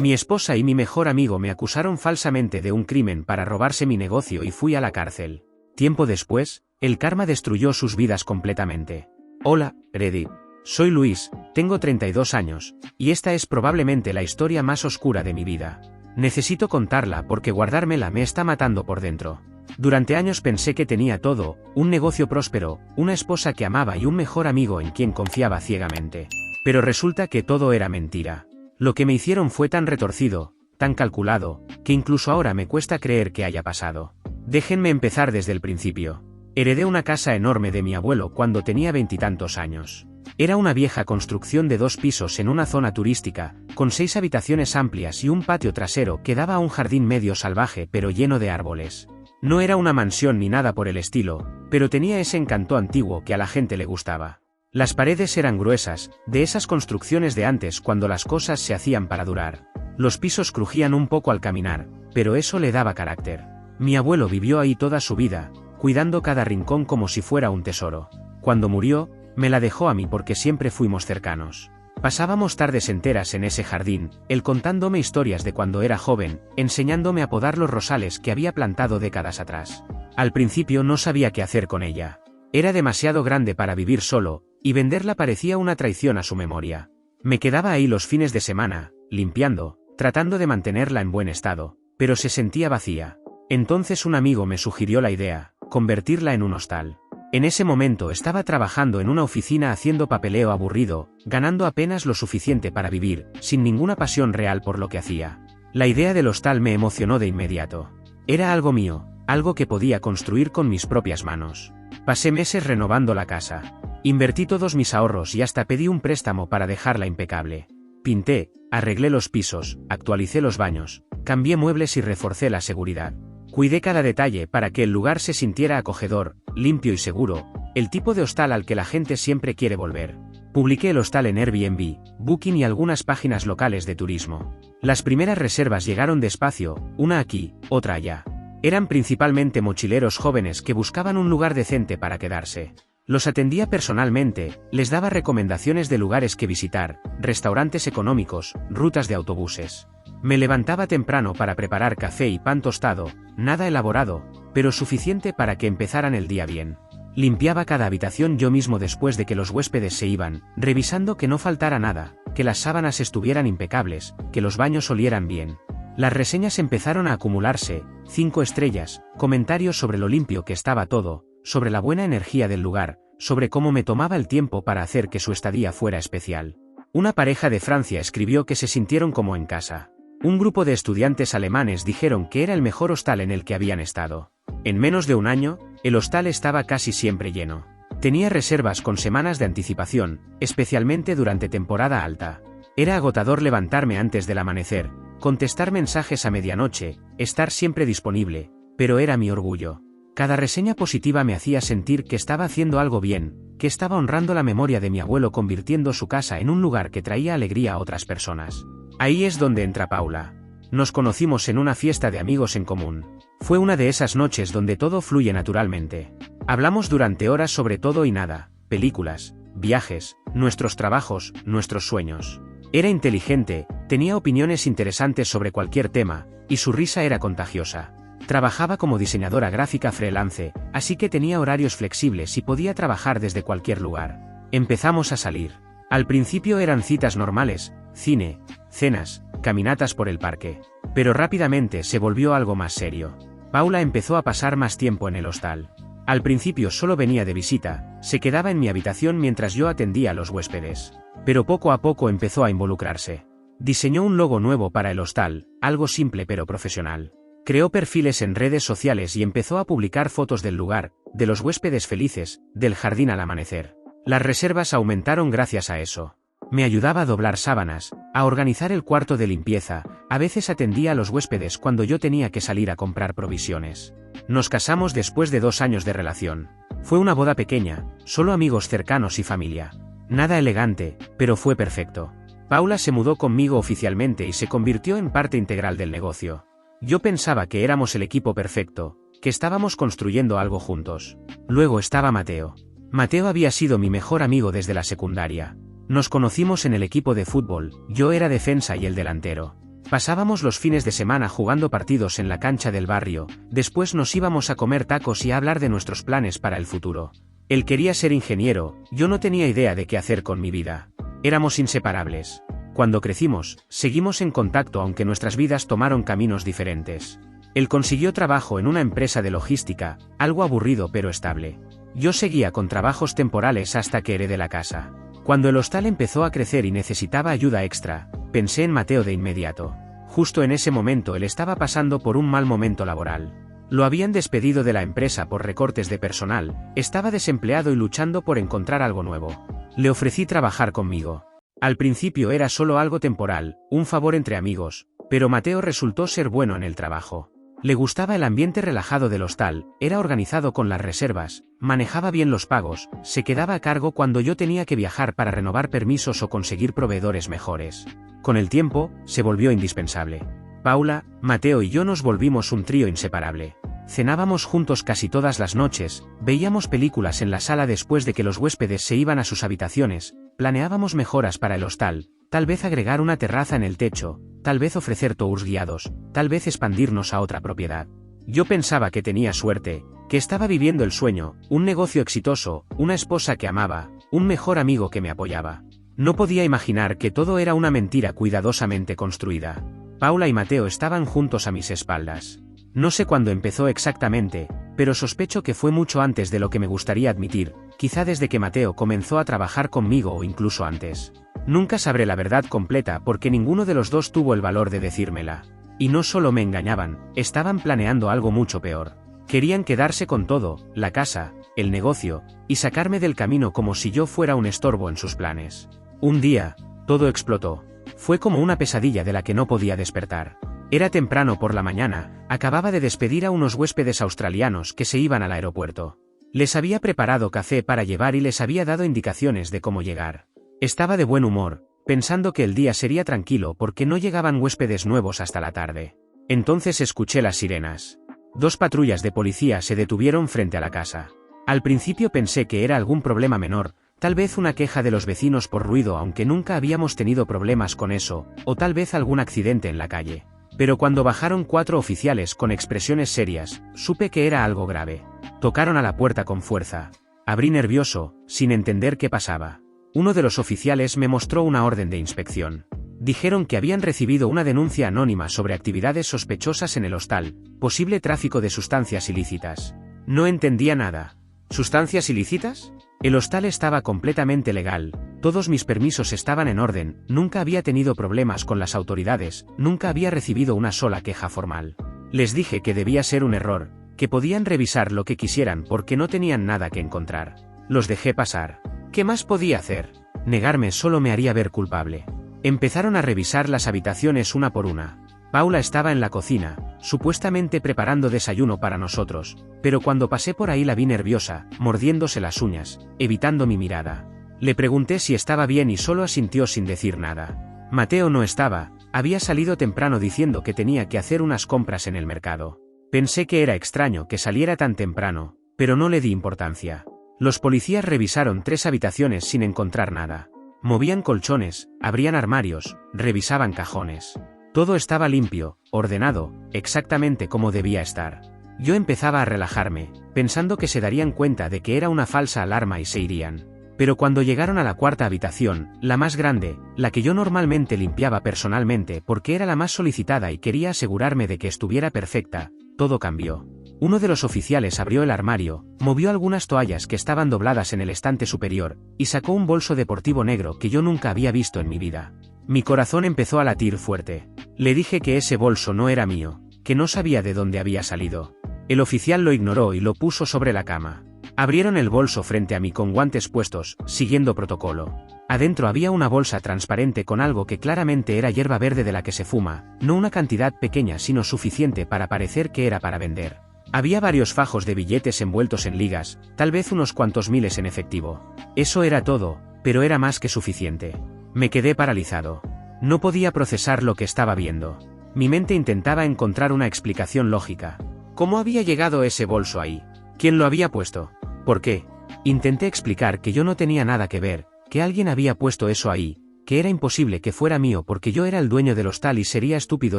Mi esposa y mi mejor amigo me acusaron falsamente de un crimen para robarse mi negocio y fui a la cárcel. Tiempo después, el karma destruyó sus vidas completamente. Hola, Reddit. Soy Luis, tengo 32 años, y esta es probablemente la historia más oscura de mi vida. Necesito contarla porque guardármela me está matando por dentro. Durante años pensé que tenía todo, un negocio próspero, una esposa que amaba y un mejor amigo en quien confiaba ciegamente. Pero resulta que todo era mentira. Lo que me hicieron fue tan retorcido, tan calculado, que incluso ahora me cuesta creer que haya pasado. Déjenme empezar desde el principio. Heredé una casa enorme de mi abuelo cuando tenía 20 y tantos años. Era una vieja construcción de 2 pisos en una zona turística, con 6 habitaciones amplias y un patio trasero que daba a un jardín medio salvaje pero lleno de árboles. No era una mansión ni nada por el estilo, pero tenía ese encanto antiguo que a la gente le gustaba. Las paredes eran gruesas, de esas construcciones de antes cuando las cosas se hacían para durar. Los pisos crujían un poco al caminar, pero eso le daba carácter. Mi abuelo vivió ahí toda su vida, cuidando cada rincón como si fuera un tesoro. Cuando murió, me la dejó a mí porque siempre fuimos cercanos. Pasábamos tardes enteras en ese jardín, él contándome historias de cuando era joven, enseñándome a podar los rosales que había plantado décadas atrás. Al principio no sabía qué hacer con ella. Era demasiado grande para vivir solo, y venderla parecía una traición a su memoria. Me quedaba ahí los fines de semana, limpiando, tratando de mantenerla en buen estado, pero se sentía vacía. Entonces un amigo me sugirió la idea, convertirla en un hostal. En ese momento estaba trabajando en una oficina haciendo papeleo aburrido, ganando apenas lo suficiente para vivir, sin ninguna pasión real por lo que hacía. La idea del hostal me emocionó de inmediato. Era algo mío, algo que podía construir con mis propias manos. Pasé meses renovando la casa. Invertí todos mis ahorros y hasta pedí un préstamo para dejarla impecable. Pinté, arreglé los pisos, actualicé los baños, cambié muebles y reforcé la seguridad. Cuidé cada detalle para que el lugar se sintiera acogedor, limpio y seguro, el tipo de hostal al que la gente siempre quiere volver. Publiqué el hostal en Airbnb, Booking y algunas páginas locales de turismo. Las primeras reservas llegaron despacio, una aquí, otra allá. Eran principalmente mochileros jóvenes que buscaban un lugar decente para quedarse. Los atendía personalmente, les daba recomendaciones de lugares que visitar, restaurantes económicos, rutas de autobuses. Me levantaba temprano para preparar café y pan tostado, nada elaborado, pero suficiente para que empezaran el día bien. Limpiaba cada habitación yo mismo después de que los huéspedes se iban, revisando que no faltara nada, que las sábanas estuvieran impecables, que los baños olieran bien. Las reseñas empezaron a acumularse, 5 estrellas, comentarios sobre lo limpio que estaba todo, sobre la buena energía del lugar, sobre cómo me tomaba el tiempo para hacer que su estadía fuera especial. Una pareja de Francia escribió que se sintieron como en casa. Un grupo de estudiantes alemanes dijeron que era el mejor hostal en el que habían estado. En menos de un año, el hostal estaba casi siempre lleno. Tenía reservas con semanas de anticipación, especialmente durante temporada alta. Era agotador levantarme antes del amanecer, contestar mensajes a medianoche, estar siempre disponible, pero era mi orgullo. Cada reseña positiva me hacía sentir que estaba haciendo algo bien, que estaba honrando la memoria de mi abuelo convirtiendo su casa en un lugar que traía alegría a otras personas. Ahí es donde entra Paula. Nos conocimos en una fiesta de amigos en común. Fue una de esas noches donde todo fluye naturalmente. Hablamos durante horas sobre todo y nada, películas, viajes, nuestros trabajos, nuestros sueños. Era inteligente, tenía opiniones interesantes sobre cualquier tema, y su risa era contagiosa. Trabajaba como diseñadora gráfica freelance, así que tenía horarios flexibles y podía trabajar desde cualquier lugar. Empezamos a salir. Al principio eran citas normales, cine, cenas, caminatas por el parque. Pero rápidamente se volvió algo más serio. Paula empezó a pasar más tiempo en el hostal. Al principio solo venía de visita, se quedaba en mi habitación mientras yo atendía a los huéspedes. Pero poco a poco empezó a involucrarse. Diseñó un logo nuevo para el hostal, algo simple pero profesional. Creó perfiles en redes sociales y empezó a publicar fotos del lugar, de los huéspedes felices, del jardín al amanecer. Las reservas aumentaron gracias a eso. Me ayudaba a doblar sábanas, a organizar el cuarto de limpieza, a veces atendía a los huéspedes cuando yo tenía que salir a comprar provisiones. Nos casamos después de 2 años de relación. Fue una boda pequeña, solo amigos cercanos y familia. Nada elegante, pero fue perfecto. Paula se mudó conmigo oficialmente y se convirtió en parte integral del negocio. Yo pensaba que éramos el equipo perfecto, que estábamos construyendo algo juntos. Luego estaba Mateo. Mateo había sido mi mejor amigo desde la secundaria. Nos conocimos en el equipo de fútbol, yo era defensa y el delantero. Pasábamos los fines de semana jugando partidos en la cancha del barrio, después nos íbamos a comer tacos y a hablar de nuestros planes para el futuro. Él quería ser ingeniero, yo no tenía idea de qué hacer con mi vida. Éramos inseparables. Cuando crecimos, seguimos en contacto aunque nuestras vidas tomaron caminos diferentes. Él consiguió trabajo en una empresa de logística, algo aburrido pero estable. Yo seguía con trabajos temporales hasta que heredé la casa. Cuando el hostal empezó a crecer y necesitaba ayuda extra, pensé en Mateo de inmediato. Justo en ese momento él estaba pasando por un mal momento laboral. Lo habían despedido de la empresa por recortes de personal, estaba desempleado y luchando por encontrar algo nuevo. Le ofrecí trabajar conmigo. Al principio era solo algo temporal, un favor entre amigos, pero Mateo resultó ser bueno en el trabajo. Le gustaba el ambiente relajado del hostal, era organizado con las reservas, manejaba bien los pagos, se quedaba a cargo cuando yo tenía que viajar para renovar permisos o conseguir proveedores mejores. Con el tiempo, se volvió indispensable. Paula, Mateo y yo nos volvimos un trío inseparable. Cenábamos juntos casi todas las noches, veíamos películas en la sala después de que los huéspedes se iban a sus habitaciones, planeábamos mejoras para el hostal, tal vez agregar una terraza en el techo, tal vez ofrecer tours guiados, tal vez expandirnos a otra propiedad. Yo pensaba que tenía suerte, que estaba viviendo el sueño, un negocio exitoso, una esposa que amaba, un mejor amigo que me apoyaba. No podía imaginar que todo era una mentira cuidadosamente construida. Paula y Mateo estaban juntos a mis espaldas. No sé cuándo empezó exactamente, pero sospecho que fue mucho antes de lo que me gustaría admitir, quizá desde que Mateo comenzó a trabajar conmigo o incluso antes. Nunca sabré la verdad completa porque ninguno de los dos tuvo el valor de decírmela. Y no solo me engañaban, estaban planeando algo mucho peor. Querían quedarse con todo, la casa, el negocio, y sacarme del camino como si yo fuera un estorbo en sus planes. Un día, todo explotó. Fue como una pesadilla de la que no podía despertar. Era temprano por la mañana, acababa de despedir a unos huéspedes australianos que se iban al aeropuerto. Les había preparado café para llevar y les había dado indicaciones de cómo llegar. Estaba de buen humor, pensando que el día sería tranquilo porque no llegaban huéspedes nuevos hasta la tarde. Entonces escuché las sirenas. 2 patrullas de policía se detuvieron frente a la casa. Al principio pensé que era algún problema menor, tal vez una queja de los vecinos por ruido aunque nunca habíamos tenido problemas con eso, o tal vez algún accidente en la calle. Pero cuando bajaron 4 oficiales con expresiones serias, supe que era algo grave. Tocaron a la puerta con fuerza. Abrí nervioso, sin entender qué pasaba. Uno de los oficiales me mostró una orden de inspección. Dijeron que habían recibido una denuncia anónima sobre actividades sospechosas en el hostal, posible tráfico de sustancias ilícitas. No entendía nada. ¿Sustancias ilícitas? El hostal estaba completamente legal, todos mis permisos estaban en orden, nunca había tenido problemas con las autoridades, nunca había recibido una sola queja formal. Les dije que debía ser un error, que podían revisar lo que quisieran porque no tenían nada que encontrar. Los dejé pasar. ¿Qué más podía hacer? Negarme solo me haría ver culpable. Empezaron a revisar las habitaciones una por una. Paula estaba en la cocina, supuestamente preparando desayuno para nosotros, pero cuando pasé por ahí la vi nerviosa, mordiéndose las uñas, evitando mi mirada. Le pregunté si estaba bien y solo asintió sin decir nada. Mateo no estaba, había salido temprano diciendo que tenía que hacer unas compras en el mercado. Pensé que era extraño que saliera tan temprano, pero no le di importancia. Los policías revisaron 3 habitaciones sin encontrar nada. Movían colchones, abrían armarios, revisaban cajones. Todo estaba limpio, ordenado, exactamente como debía estar. Yo empezaba a relajarme, pensando que se darían cuenta de que era una falsa alarma y se irían. Pero cuando llegaron a la 4ª habitación, la más grande, la que yo normalmente limpiaba personalmente porque era la más solicitada y quería asegurarme de que estuviera perfecta, todo cambió. Uno de los oficiales abrió el armario, movió algunas toallas que estaban dobladas en el estante superior, y sacó un bolso deportivo negro que yo nunca había visto en mi vida. Mi corazón empezó a latir fuerte. Le dije que ese bolso no era mío, que no sabía de dónde había salido. El oficial lo ignoró y lo puso sobre la cama. Abrieron el bolso frente a mí con guantes puestos, siguiendo protocolo. Adentro había una bolsa transparente con algo que claramente era hierba verde de la que se fuma, no una cantidad pequeña sino suficiente para parecer que era para vender. Había varios fajos de billetes envueltos en ligas, tal vez unos cuantos miles en efectivo. Eso era todo, pero era más que suficiente. Me quedé paralizado. No podía procesar lo que estaba viendo. Mi mente intentaba encontrar una explicación lógica. ¿Cómo había llegado ese bolso ahí? ¿Quién lo había puesto? ¿Por qué? Intenté explicar que yo no tenía nada que ver, que alguien había puesto eso ahí, que era imposible que fuera mío porque yo era el dueño del hostal y sería estúpido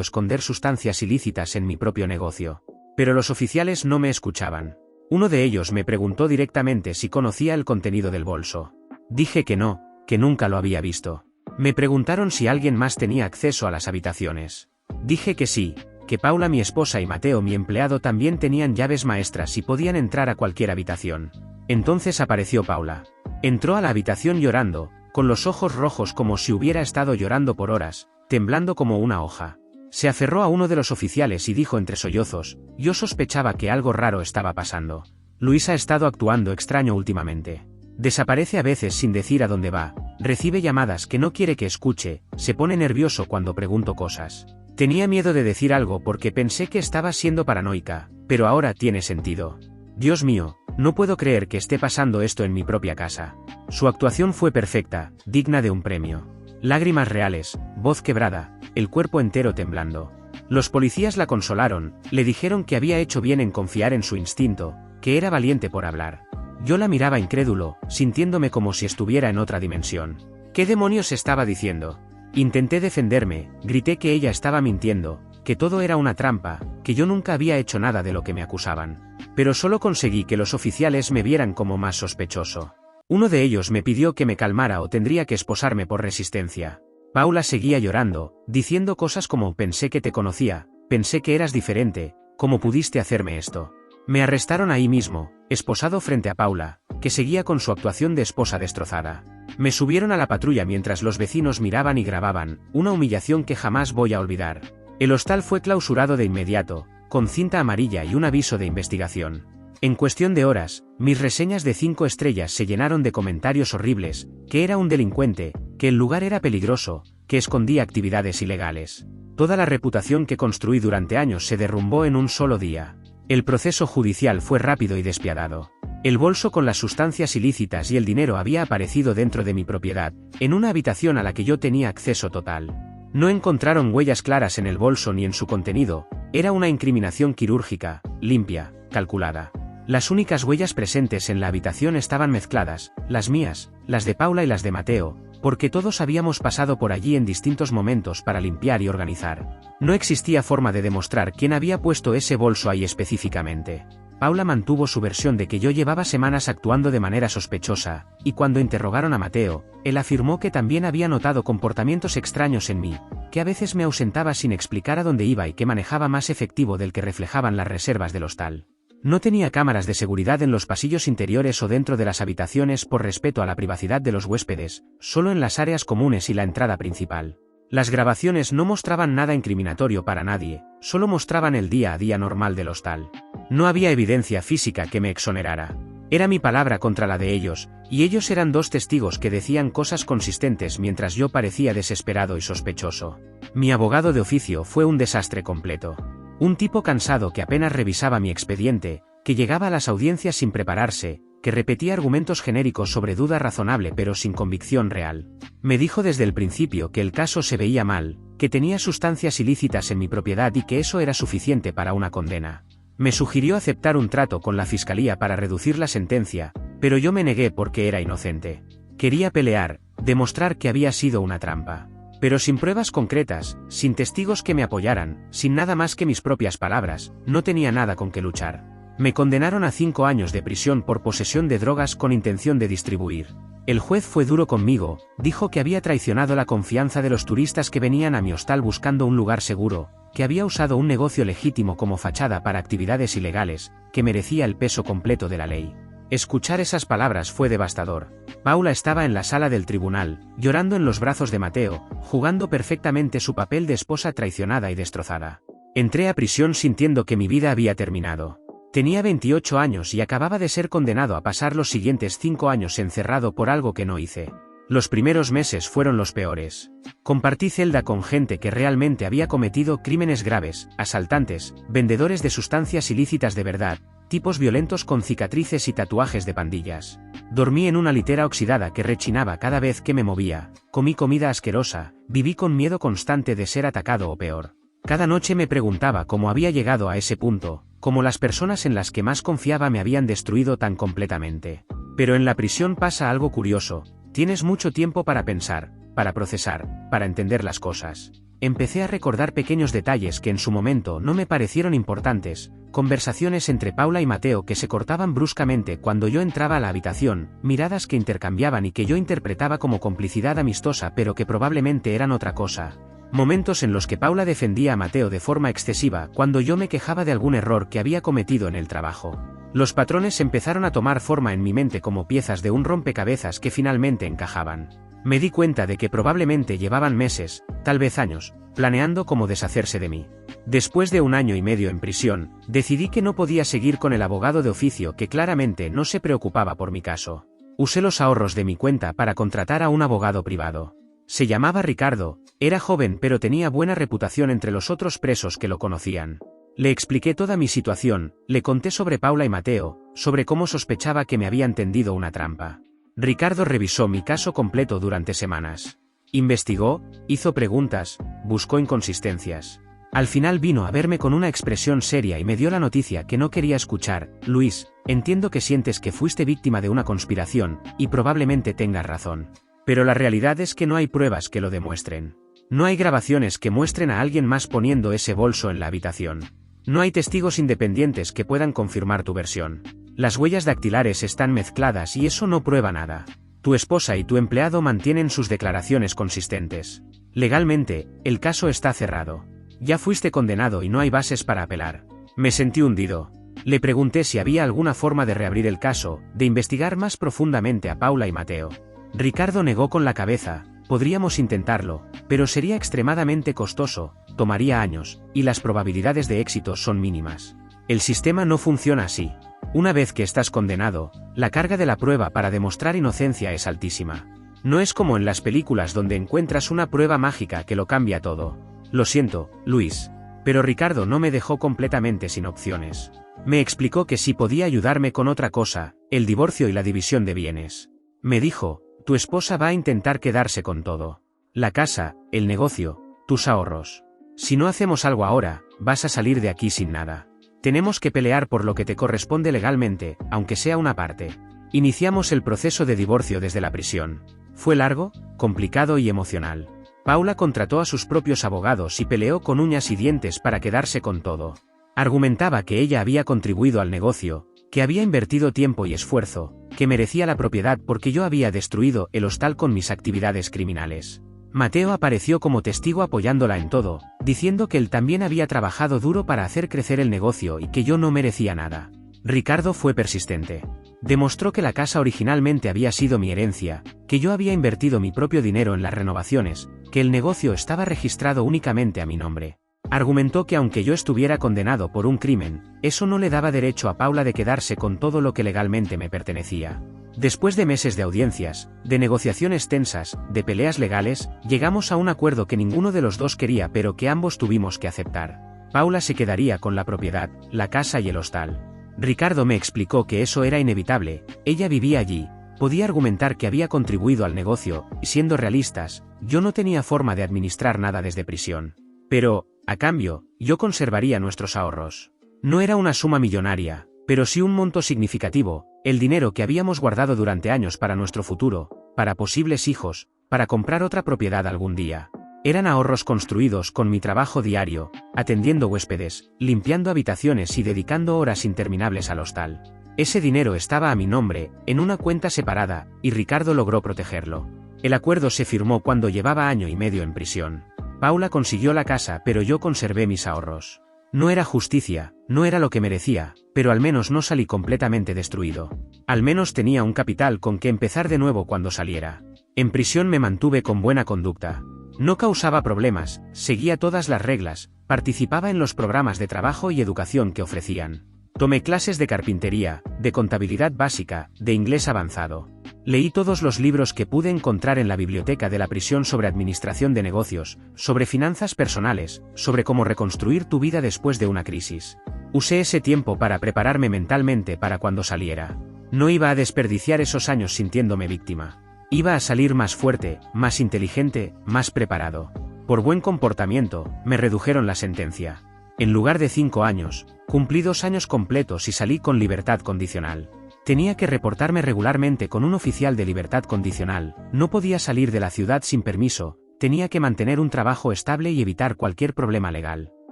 esconder sustancias ilícitas en mi propio negocio. Pero los oficiales no me escuchaban. Uno de ellos me preguntó directamente si conocía el contenido del bolso. Dije que no, que nunca lo había visto. Me preguntaron si alguien más tenía acceso a las habitaciones. Dije que sí, que Paula mi esposa y Mateo mi empleado también tenían llaves maestras y podían entrar a cualquier habitación. Entonces apareció Paula. Entró a la habitación llorando, con los ojos rojos como si hubiera estado llorando por horas, temblando como una hoja. Se aferró a uno de los oficiales y dijo entre sollozos: yo sospechaba que algo raro estaba pasando. Luis ha estado actuando extraño últimamente. Desaparece a veces sin decir a dónde va, recibe llamadas que no quiere que escuche, se pone nervioso cuando pregunto cosas. Tenía miedo de decir algo porque pensé que estaba siendo paranoica, pero ahora tiene sentido. Dios mío, no puedo creer que esté pasando esto en mi propia casa. Su actuación fue perfecta, digna de un premio. Lágrimas reales, voz quebrada, el cuerpo entero temblando. Los policías la consolaron, le dijeron que había hecho bien en confiar en su instinto, que era valiente por hablar. Yo la miraba incrédulo, sintiéndome como si estuviera en otra dimensión. ¿Qué demonios estaba diciendo? Intenté defenderme, grité que ella estaba mintiendo, que todo era una trampa, que yo nunca había hecho nada de lo que me acusaban. Pero solo conseguí que los oficiales me vieran como más sospechoso. Uno de ellos me pidió que me calmara o tendría que esposarme por resistencia. Paula seguía llorando, diciendo cosas como: pensé que te conocía, pensé que eras diferente, ¿cómo pudiste hacerme esto? Me arrestaron ahí mismo, esposado frente a Paula, que seguía con su actuación de esposa destrozada. Me subieron a la patrulla mientras los vecinos miraban y grababan, una humillación que jamás voy a olvidar. El hostal fue clausurado de inmediato, con cinta amarilla y un aviso de investigación. En cuestión de horas, mis reseñas de 5 estrellas se llenaron de comentarios horribles, que era un delincuente, que el lugar era peligroso, que escondía actividades ilegales. Toda la reputación que construí durante años se derrumbó en un solo día. El proceso judicial fue rápido y despiadado. El bolso con las sustancias ilícitas y el dinero había aparecido dentro de mi propiedad, en una habitación a la que yo tenía acceso total. No encontraron huellas claras en el bolso ni en su contenido, era una incriminación quirúrgica, limpia, calculada. Las únicas huellas presentes en la habitación estaban mezcladas, las mías, las de Paula y las de Mateo, porque todos habíamos pasado por allí en distintos momentos para limpiar y organizar. No existía forma de demostrar quién había puesto ese bolso ahí específicamente. Paula mantuvo su versión de que yo llevaba semanas actuando de manera sospechosa, y cuando interrogaron a Mateo, él afirmó que también había notado comportamientos extraños en mí, que a veces me ausentaba sin explicar a dónde iba y que manejaba más efectivo del que reflejaban las reservas del hostal. No tenía cámaras de seguridad en los pasillos interiores o dentro de las habitaciones por respeto a la privacidad de los huéspedes, solo en las áreas comunes y la entrada principal. Las grabaciones no mostraban nada incriminatorio para nadie, solo mostraban el día a día normal del hostal. No había evidencia física que me exonerara. Era mi palabra contra la de ellos, y ellos eran 2 testigos que decían cosas consistentes mientras yo parecía desesperado y sospechoso. Mi abogado de oficio fue un desastre completo. Un tipo cansado que apenas revisaba mi expediente, que llegaba a las audiencias sin prepararse, que repetía argumentos genéricos sobre duda razonable pero sin convicción real. Me dijo desde el principio que el caso se veía mal, que tenía sustancias ilícitas en mi propiedad y que eso era suficiente para una condena. Me sugirió aceptar un trato con la fiscalía para reducir la sentencia, pero yo me negué porque era inocente. Quería pelear, demostrar que había sido una trampa. Pero sin pruebas concretas, sin testigos que me apoyaran, sin nada más que mis propias palabras, no tenía nada con que luchar. Me condenaron a 5 años de prisión por posesión de drogas con intención de distribuir. El juez fue duro conmigo, dijo que había traicionado la confianza de los turistas que venían a mi hostal buscando un lugar seguro, que había usado un negocio legítimo como fachada para actividades ilegales, que merecía el peso completo de la ley. Escuchar esas palabras fue devastador. Paula estaba en la sala del tribunal, llorando en los brazos de Mateo, jugando perfectamente su papel de esposa traicionada y destrozada. Entré a prisión sintiendo que mi vida había terminado. Tenía 28 años y acababa de ser condenado a pasar los siguientes 5 años encerrado por algo que no hice. Los primeros meses fueron los peores. Compartí celda con gente que realmente había cometido crímenes graves, asaltantes, vendedores de sustancias ilícitas de verdad, tipos violentos con cicatrices y tatuajes de pandillas. Dormí en una litera oxidada que rechinaba cada vez que me movía, comí comida asquerosa, viví con miedo constante de ser atacado o peor. Cada noche me preguntaba cómo había llegado a ese punto, cómo las personas en las que más confiaba me habían destruido tan completamente. Pero en la prisión pasa algo curioso, tienes mucho tiempo para pensar, para procesar, para entender las cosas. Empecé a recordar pequeños detalles que en su momento no me parecieron importantes, conversaciones entre Paula y Mateo que se cortaban bruscamente cuando yo entraba a la habitación, miradas que intercambiaban y que yo interpretaba como complicidad amistosa pero que probablemente eran otra cosa. Momentos en los que Paula defendía a Mateo de forma excesiva cuando yo me quejaba de algún error que había cometido en el trabajo. Los patrones empezaron a tomar forma en mi mente como piezas de un rompecabezas que finalmente encajaban. Me di cuenta de que probablemente llevaban meses, tal vez años, planeando cómo deshacerse de mí. Después de 1 año y medio en prisión, decidí que no podía seguir con el abogado de oficio que claramente no se preocupaba por mi caso. Usé los ahorros de mi cuenta para contratar a un abogado privado. Se llamaba Ricardo, era joven pero tenía buena reputación entre los otros presos que lo conocían. Le expliqué toda mi situación, le conté sobre Paula y Mateo, sobre cómo sospechaba que me habían tendido una trampa. Ricardo revisó mi caso completo durante semanas. Investigó, hizo preguntas, buscó inconsistencias. Al final vino a verme con una expresión seria y me dio la noticia que no quería escuchar. Luis, entiendo que sientes que fuiste víctima de una conspiración, y probablemente tengas razón. Pero la realidad es que no hay pruebas que lo demuestren. No hay grabaciones que muestren a alguien más poniendo ese bolso en la habitación. No hay testigos independientes que puedan confirmar tu versión. Las huellas dactilares están mezcladas y eso no prueba nada. Tu esposa y tu empleado mantienen sus declaraciones consistentes. Legalmente, el caso está cerrado. Ya fuiste condenado y no hay bases para apelar. Me sentí hundido. Le pregunté si había alguna forma de reabrir el caso, de investigar más profundamente a Paula y Mateo. Ricardo negó con la cabeza. Podríamos intentarlo, pero sería extremadamente costoso, tomaría años, y las probabilidades de éxito son mínimas. El sistema no funciona así. Una vez que estás condenado, la carga de la prueba para demostrar inocencia es altísima. No es como en las películas donde encuentras una prueba mágica que lo cambia todo. Lo siento, Luis. Pero Ricardo no me dejó completamente sin opciones. Me explicó que sí podía ayudarme con otra cosa, el divorcio y la división de bienes. Me dijo, tu esposa va a intentar quedarse con todo. La casa, el negocio, tus ahorros. Si no hacemos algo ahora, vas a salir de aquí sin nada. Tenemos que pelear por lo que te corresponde legalmente, aunque sea una parte. Iniciamos el proceso de divorcio desde la prisión. Fue largo, complicado y emocional. Paula contrató a sus propios abogados y peleó con uñas y dientes para quedarse con todo. Argumentaba que ella había contribuido al negocio, que había invertido tiempo y esfuerzo, que merecía la propiedad porque yo había destruido el hostal con mis actividades criminales. Mateo apareció como testigo apoyándola en todo, diciendo que él también había trabajado duro para hacer crecer el negocio y que yo no merecía nada. Ricardo fue persistente. Demostró que la casa originalmente había sido mi herencia, que yo había invertido mi propio dinero en las renovaciones, que el negocio estaba registrado únicamente a mi nombre. Argumentó que aunque yo estuviera condenado por un crimen, eso no le daba derecho a Paula de quedarse con todo lo que legalmente me pertenecía. Después de meses de audiencias, de negociaciones tensas, de peleas legales, llegamos a un acuerdo que ninguno de los dos quería pero que ambos tuvimos que aceptar. Paula se quedaría con la propiedad, la casa y el hostal. Ricardo me explicó que eso era inevitable, ella vivía allí, podía argumentar que había contribuido al negocio, y siendo realistas, yo no tenía forma de administrar nada desde prisión. Pero, a cambio, yo conservaría nuestros ahorros. No era una suma millonaria, pero sí un monto significativo, el dinero que habíamos guardado durante años para nuestro futuro, para posibles hijos, para comprar otra propiedad algún día. Eran ahorros construidos con mi trabajo diario, atendiendo huéspedes, limpiando habitaciones y dedicando horas interminables al hostal. Ese dinero estaba a mi nombre, en una cuenta separada, y Ricardo logró protegerlo. El acuerdo se firmó cuando llevaba 1 año y medio en prisión. Paula consiguió la casa pero yo conservé mis ahorros. No era justicia, no era lo que merecía, pero al menos no salí completamente destruido. Al menos tenía un capital con que empezar de nuevo cuando saliera. En prisión me mantuve con buena conducta. No causaba problemas, seguía todas las reglas, participaba en los programas de trabajo y educación que ofrecían. Tomé clases de carpintería, de contabilidad básica, de inglés avanzado. Leí todos los libros que pude encontrar en la biblioteca de la prisión sobre administración de negocios, sobre finanzas personales, sobre cómo reconstruir tu vida después de una crisis. Usé ese tiempo para prepararme mentalmente para cuando saliera. No iba a desperdiciar esos años sintiéndome víctima. Iba a salir más fuerte, más inteligente, más preparado. Por buen comportamiento, me redujeron la sentencia. En lugar de 5 años, cumplí 2 años completos y salí con libertad condicional. Tenía que reportarme regularmente con un oficial de libertad condicional, no podía salir de la ciudad sin permiso, tenía que mantener un trabajo estable y evitar cualquier problema legal.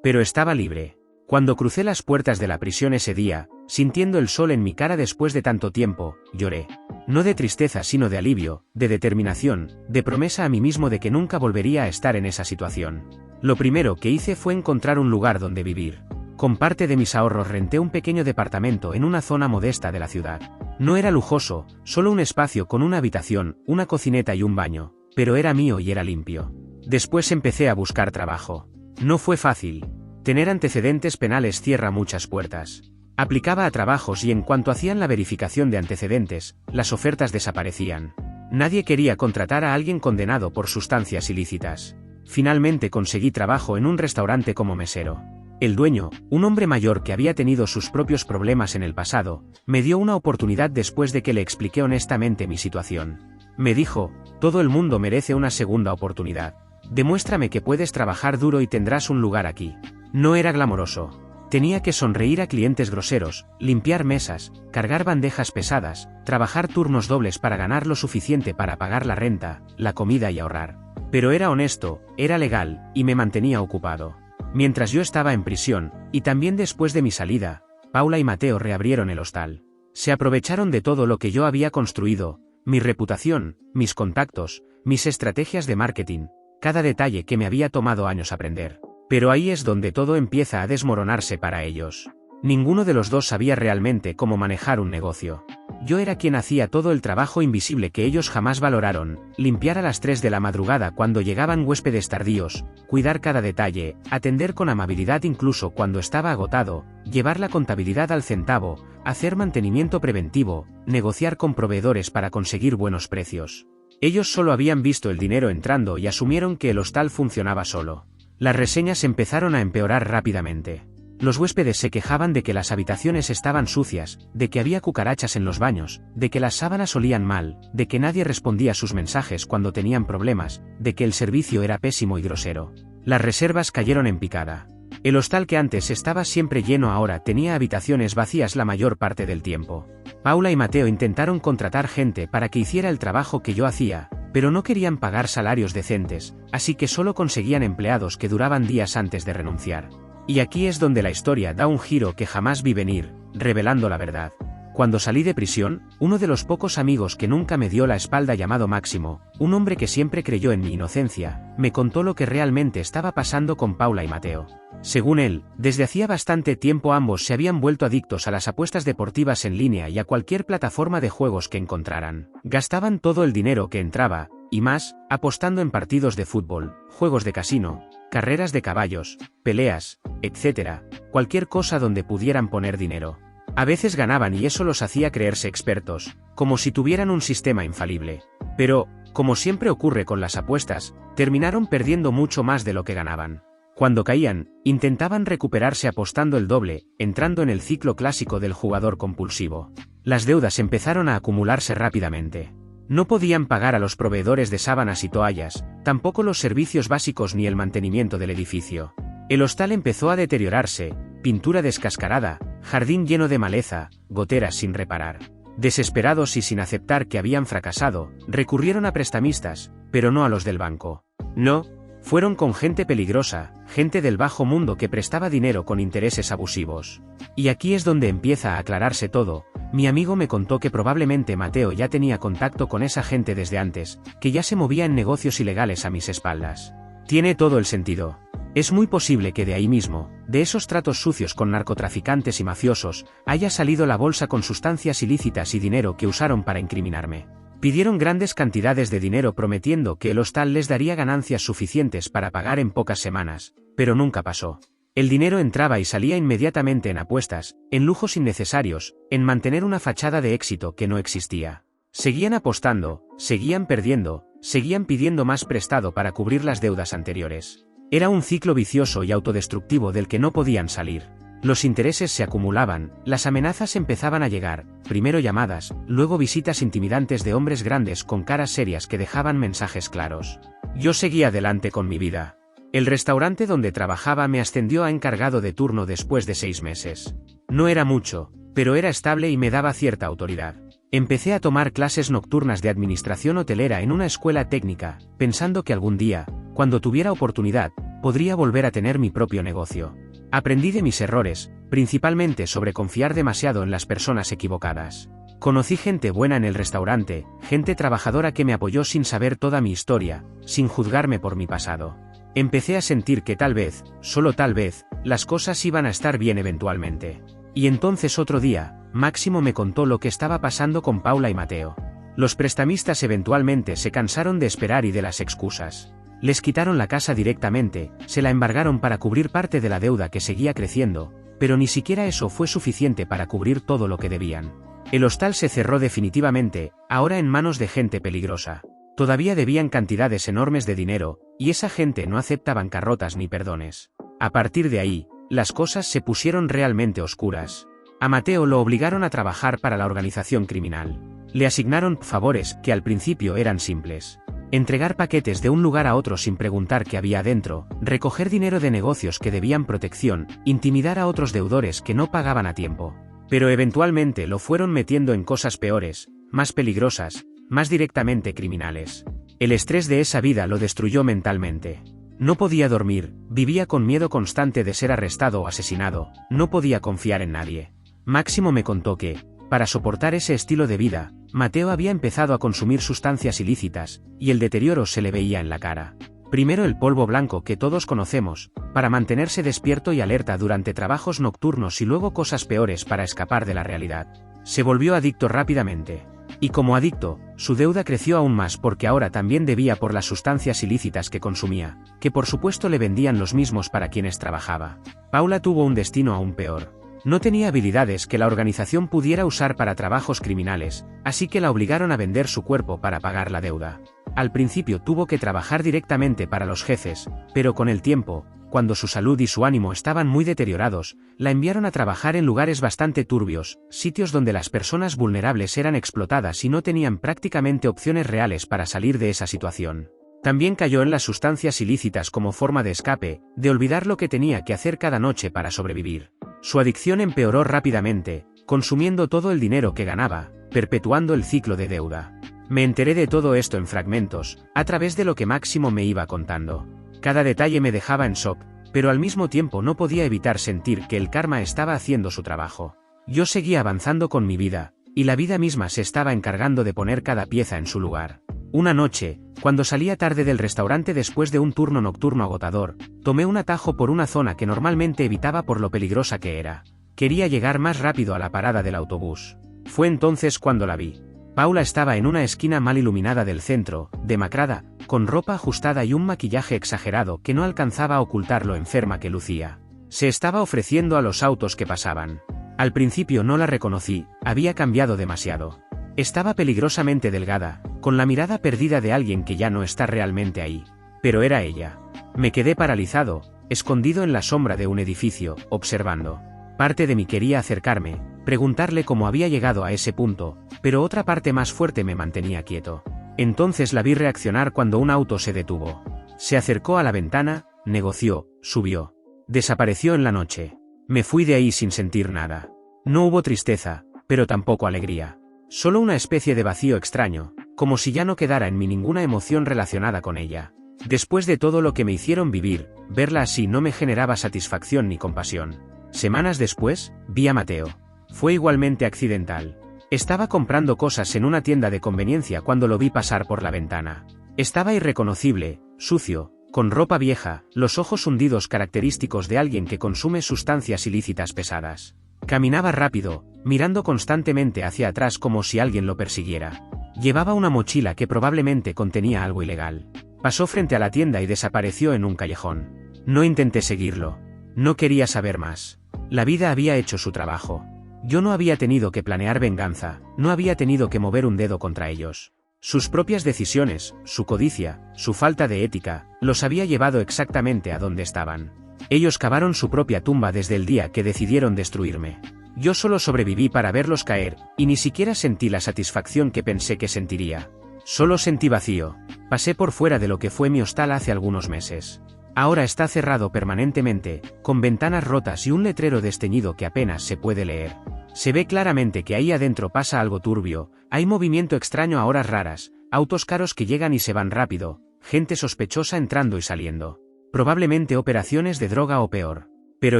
Pero estaba libre. Cuando crucé las puertas de la prisión ese día, sintiendo el sol en mi cara después de tanto tiempo, lloré. No de tristeza sino de alivio, de determinación, de promesa a mí mismo de que nunca volvería a estar en esa situación. Lo primero que hice fue encontrar un lugar donde vivir. Con parte de mis ahorros renté un pequeño departamento en una zona modesta de la ciudad. No era lujoso, solo un espacio con una habitación, una cocineta y un baño, pero era mío y era limpio. Después empecé a buscar trabajo. No fue fácil. Tener antecedentes penales cierra muchas puertas. Aplicaba a trabajos y en cuanto hacían la verificación de antecedentes, las ofertas desaparecían. Nadie quería contratar a alguien condenado por sustancias ilícitas. Finalmente conseguí trabajo en un restaurante como mesero. El dueño, un hombre mayor que había tenido sus propios problemas en el pasado, me dio una oportunidad después de que le expliqué honestamente mi situación. Me dijo, todo el mundo merece una segunda oportunidad. Demuéstrame que puedes trabajar duro y tendrás un lugar aquí. No era glamoroso. Tenía que sonreír a clientes groseros, limpiar mesas, cargar bandejas pesadas, trabajar turnos dobles para ganar lo suficiente para pagar la renta, la comida y ahorrar. Pero era honesto, era legal, y me mantenía ocupado. Mientras yo estaba en prisión, y también después de mi salida, Paula y Mateo reabrieron el hostal. Se aprovecharon de todo lo que yo había construido, mi reputación, mis contactos, mis estrategias de marketing, cada detalle que me había tomado años aprender. Pero ahí es donde todo empieza a desmoronarse para ellos. Ninguno de los dos sabía realmente cómo manejar un negocio. Yo era quien hacía todo el trabajo invisible que ellos jamás valoraron, limpiar a las 3 de la madrugada cuando llegaban huéspedes tardíos, cuidar cada detalle, atender con amabilidad incluso cuando estaba agotado, llevar la contabilidad al centavo, hacer mantenimiento preventivo, negociar con proveedores para conseguir buenos precios. Ellos solo habían visto el dinero entrando y asumieron que el hostal funcionaba solo. Las reseñas empezaron a empeorar rápidamente. Los huéspedes se quejaban de que las habitaciones estaban sucias, de que había cucarachas en los baños, de que las sábanas olían mal, de que nadie respondía a sus mensajes cuando tenían problemas, de que el servicio era pésimo y grosero. Las reservas cayeron en picada. El hostal que antes estaba siempre lleno ahora tenía habitaciones vacías la mayor parte del tiempo. Paula y Mateo intentaron contratar gente para que hiciera el trabajo que yo hacía, pero no querían pagar salarios decentes, así que solo conseguían empleados que duraban días antes de renunciar. Y aquí es donde la historia da un giro que jamás vi venir, revelando la verdad. Cuando salí de prisión, uno de los pocos amigos que nunca me dio la espalda llamado Máximo, un hombre que siempre creyó en mi inocencia, me contó lo que realmente estaba pasando con Paula y Mateo. Según él, desde hacía bastante tiempo ambos se habían vuelto adictos a las apuestas deportivas en línea y a cualquier plataforma de juegos que encontraran. Gastaban todo el dinero que entraba, y más, apostando en partidos de fútbol, juegos de casino, carreras de caballos, peleas, etc., cualquier cosa donde pudieran poner dinero. A veces ganaban y eso los hacía creerse expertos, como si tuvieran un sistema infalible. Pero, como siempre ocurre con las apuestas, terminaron perdiendo mucho más de lo que ganaban. Cuando caían, intentaban recuperarse apostando el doble, entrando en el ciclo clásico del jugador compulsivo. Las deudas empezaron a acumularse rápidamente. No podían pagar a los proveedores de sábanas y toallas, tampoco los servicios básicos ni el mantenimiento del edificio. El hostal empezó a deteriorarse, pintura descascarada, jardín lleno de maleza, goteras sin reparar. Desesperados y sin aceptar que habían fracasado, recurrieron a prestamistas, pero no a los del banco. No, fueron con gente peligrosa, gente del bajo mundo que prestaba dinero con intereses abusivos. Y aquí es donde empieza a aclararse todo. Mi amigo me contó que probablemente Mateo ya tenía contacto con esa gente desde antes, que ya se movía en negocios ilegales a mis espaldas. Tiene todo el sentido. Es muy posible que de ahí mismo, de esos tratos sucios con narcotraficantes y mafiosos, haya salido la bolsa con sustancias ilícitas y dinero que usaron para incriminarme. Pidieron grandes cantidades de dinero prometiendo que el hostal les daría ganancias suficientes para pagar en pocas semanas, pero nunca pasó. El dinero entraba y salía inmediatamente en apuestas, en lujos innecesarios, en mantener una fachada de éxito que no existía. Seguían apostando, seguían perdiendo, seguían pidiendo más prestado para cubrir las deudas anteriores. Era un ciclo vicioso y autodestructivo del que no podían salir. Los intereses se acumulaban, las amenazas empezaban a llegar, primero llamadas, luego visitas intimidantes de hombres grandes con caras serias que dejaban mensajes claros. Yo seguía adelante con mi vida. El restaurante donde trabajaba me ascendió a encargado de turno después de 6 meses. No era mucho, pero era estable y me daba cierta autoridad. Empecé a tomar clases nocturnas de administración hotelera en una escuela técnica, pensando que algún día, cuando tuviera oportunidad, podría volver a tener mi propio negocio. Aprendí de mis errores, principalmente sobre confiar demasiado en las personas equivocadas. Conocí gente buena en el restaurante, gente trabajadora que me apoyó sin saber toda mi historia, sin juzgarme por mi pasado. Empecé a sentir que tal vez, solo tal vez, las cosas iban a estar bien eventualmente. Y entonces otro día, Máximo me contó lo que estaba pasando con Paula y Mateo. Los prestamistas eventualmente se cansaron de esperar y de las excusas. Les quitaron la casa directamente, se la embargaron para cubrir parte de la deuda que seguía creciendo, pero ni siquiera eso fue suficiente para cubrir todo lo que debían. El hostal se cerró definitivamente, ahora en manos de gente peligrosa. Todavía debían cantidades enormes de dinero, y esa gente no acepta bancarrotas ni perdones. A partir de ahí, las cosas se pusieron realmente oscuras. A Mateo lo obligaron a trabajar para la organización criminal. Le asignaron favores que al principio eran simples. Entregar paquetes de un lugar a otro sin preguntar qué había adentro, recoger dinero de negocios que debían protección, intimidar a otros deudores que no pagaban a tiempo. Pero eventualmente lo fueron metiendo en cosas peores, más peligrosas, más directamente criminales. El estrés de esa vida lo destruyó mentalmente. No podía dormir, vivía con miedo constante de ser arrestado o asesinado, no podía confiar en nadie. Máximo me contó que, para soportar ese estilo de vida, Mateo había empezado a consumir sustancias ilícitas, y el deterioro se le veía en la cara. Primero el polvo blanco que todos conocemos, para mantenerse despierto y alerta durante trabajos nocturnos y luego cosas peores para escapar de la realidad. Se volvió adicto rápidamente. Y como adicto, su deuda creció aún más porque ahora también debía por las sustancias ilícitas que consumía, que por supuesto le vendían los mismos para quienes trabajaba. Paula tuvo un destino aún peor. No tenía habilidades que la organización pudiera usar para trabajos criminales, así que la obligaron a vender su cuerpo para pagar la deuda. Al principio tuvo que trabajar directamente para los jefes, pero con el tiempo, cuando su salud y su ánimo estaban muy deteriorados, la enviaron a trabajar en lugares bastante turbios, sitios donde las personas vulnerables eran explotadas y no tenían prácticamente opciones reales para salir de esa situación. También cayó en las sustancias ilícitas como forma de escape, de olvidar lo que tenía que hacer cada noche para sobrevivir. Su adicción empeoró rápidamente, consumiendo todo el dinero que ganaba, perpetuando el ciclo de deuda. Me enteré de todo esto en fragmentos, a través de lo que Máximo me iba contando. Cada detalle me dejaba en shock, pero al mismo tiempo no podía evitar sentir que el karma estaba haciendo su trabajo. Yo seguía avanzando con mi vida, y la vida misma se estaba encargando de poner cada pieza en su lugar. Una noche, cuando salía tarde del restaurante después de un turno nocturno agotador, tomé un atajo por una zona que normalmente evitaba por lo peligrosa que era. Quería llegar más rápido a la parada del autobús. Fue entonces cuando la vi. Paula estaba en una esquina mal iluminada del centro, demacrada, con ropa ajustada y un maquillaje exagerado que no alcanzaba a ocultar lo enferma que lucía. Se estaba ofreciendo a los autos que pasaban. Al principio no la reconocí, había cambiado demasiado. Estaba peligrosamente delgada, con la mirada perdida de alguien que ya no está realmente ahí. Pero era ella. Me quedé paralizado, escondido en la sombra de un edificio, observando. Parte de mí quería acercarme, preguntarle cómo había llegado a ese punto, pero otra parte más fuerte me mantenía quieto. Entonces la vi reaccionar cuando un auto se detuvo. Se acercó a la ventana, negoció, subió. Desapareció en la noche. Me fui de ahí sin sentir nada. No hubo tristeza, pero tampoco alegría. Solo una especie de vacío extraño, como si ya no quedara en mí ninguna emoción relacionada con ella. Después de todo lo que me hicieron vivir, verla así no me generaba satisfacción ni compasión. Semanas después, vi a Mateo. Fue igualmente accidental. Estaba comprando cosas en una tienda de conveniencia cuando lo vi pasar por la ventana. Estaba irreconocible, sucio, con ropa vieja, los ojos hundidos característicos de alguien que consume sustancias ilícitas pesadas. Caminaba rápido, mirando constantemente hacia atrás como si alguien lo persiguiera. Llevaba una mochila que probablemente contenía algo ilegal. Pasó frente a la tienda y desapareció en un callejón. No intenté seguirlo. No quería saber más. La vida había hecho su trabajo. Yo no había tenido que planear venganza, no había tenido que mover un dedo contra ellos. Sus propias decisiones, su codicia, su falta de ética, los había llevado exactamente a donde estaban. Ellos cavaron su propia tumba desde el día que decidieron destruirme. Yo solo sobreviví para verlos caer, y ni siquiera sentí la satisfacción que pensé que sentiría. Solo sentí vacío. Pasé por fuera de lo que fue mi hostal hace algunos meses. Ahora está cerrado permanentemente, con ventanas rotas y un letrero desteñido que apenas se puede leer. Se ve claramente que ahí adentro pasa algo turbio, hay movimiento extraño a horas raras, autos caros que llegan y se van rápido, gente sospechosa entrando y saliendo. Probablemente operaciones de droga o peor. Pero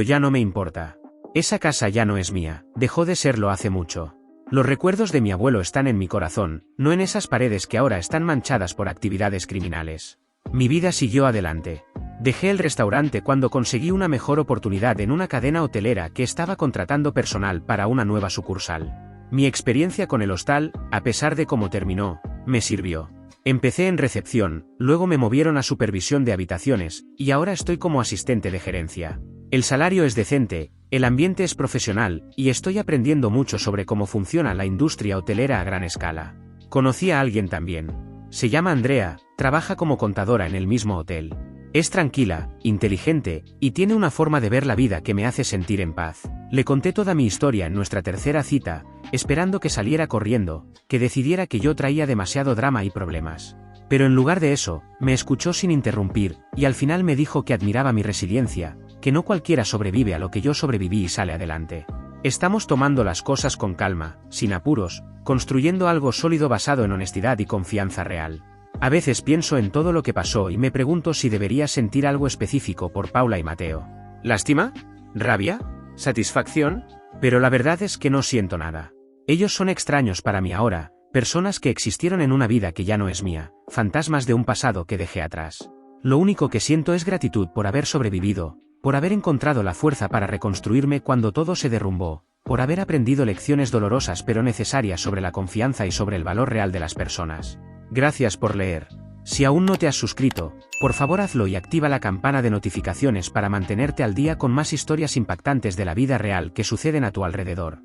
ya no me importa. Esa casa ya no es mía, dejó de serlo hace mucho. Los recuerdos de mi abuelo están en mi corazón, no en esas paredes que ahora están manchadas por actividades criminales. Mi vida siguió adelante. Dejé el restaurante cuando conseguí una mejor oportunidad en una cadena hotelera que estaba contratando personal para una nueva sucursal. Mi experiencia con el hostal, a pesar de cómo terminó, me sirvió. Empecé en recepción, luego me movieron a supervisión de habitaciones, y ahora estoy como asistente de gerencia. El salario es decente, el ambiente es profesional, y estoy aprendiendo mucho sobre cómo funciona la industria hotelera a gran escala. Conocí a alguien también. Se llama Andrea, trabaja como contadora en el mismo hotel. Es tranquila, inteligente, y tiene una forma de ver la vida que me hace sentir en paz. Le conté toda mi historia en nuestra tercera cita, esperando que saliera corriendo, que decidiera que yo traía demasiado drama y problemas. Pero en lugar de eso, me escuchó sin interrumpir, y al final me dijo que admiraba mi resiliencia, que no cualquiera sobrevive a lo que yo sobreviví y sale adelante. Estamos tomando las cosas con calma, sin apuros, construyendo algo sólido basado en honestidad y confianza real. A veces pienso en todo lo que pasó y me pregunto si debería sentir algo específico por Paula y Mateo. ¿Lástima? ¿Rabia? ¿Satisfacción? Pero la verdad es que no siento nada. Ellos son extraños para mí ahora, personas que existieron en una vida que ya no es mía, fantasmas de un pasado que dejé atrás. Lo único que siento es gratitud por haber sobrevivido, por haber encontrado la fuerza para reconstruirme cuando todo se derrumbó, por haber aprendido lecciones dolorosas pero necesarias sobre la confianza y sobre el valor real de las personas. Gracias por leer. Si aún no te has suscrito, por favor hazlo y activa la campana de notificaciones para mantenerte al día con más historias impactantes de la vida real que suceden a tu alrededor.